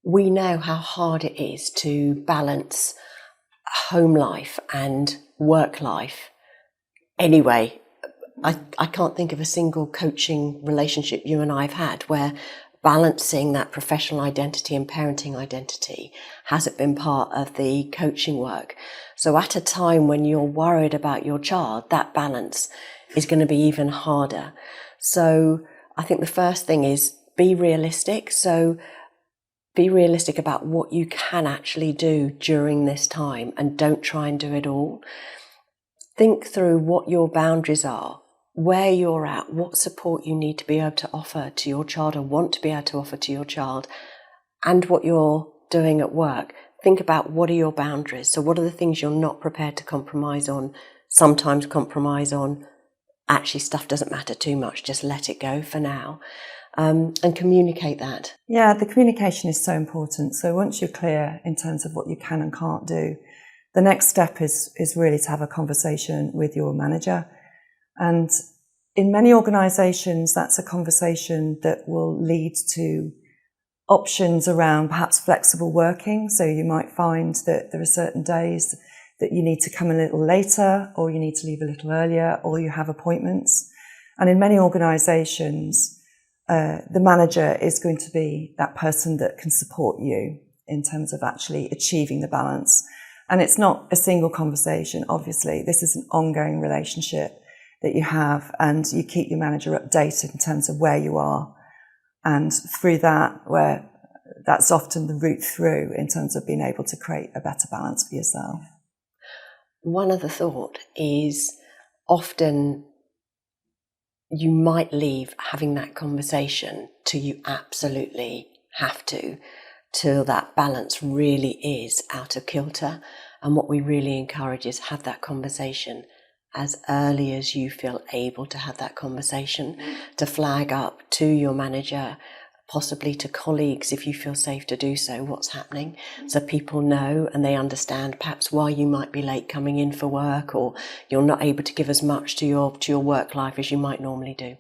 we know how hard it is to balance home life and work life. Anyway, I can't think of a single coaching relationship you and I have had where balancing that professional identity and parenting identity hasn't been part of the coaching work. So at a time when you're worried about your child, that balance is going to be even harder. So I think the first thing is be realistic. So be realistic about what you can actually do during this time and don't try and do it all. Think through what your boundaries are, where you're at, what support you need to be able to offer to your child or want to be able to offer to your child, and what you're doing at work. Think about what are your boundaries. So what are the things you're not prepared to compromise on, sometimes compromise on, actually stuff doesn't matter too much, just let it go for now. And communicate that. Yeah, the communication is so important. So once you're clear in terms of what you can and can't do, the next step is really to have a conversation with your manager. And in many organisations, that's a conversation that will lead to options around perhaps flexible working. So you might find that there are certain days that you need to come a little later, or you need to leave a little earlier, or you have appointments. And in many organisations, the manager is going to be that person that can support you in terms of actually achieving the balance. And it's not a single conversation, obviously. This is an ongoing relationship that you have, and you keep your manager updated in terms of where you are. And through that, where that's often the route through in terms of being able to create a better balance for yourself. One other thought is often you might leave having that conversation till you absolutely have to, till that balance really is out of kilter. And what we really encourage is have that conversation as early as you feel able to have that conversation, to flag up to your manager, possibly to colleagues if you feel safe to do so, what's happening, so people know and they understand perhaps why you might be late coming in for work, or you're not able to give as much to your work life as you might normally do.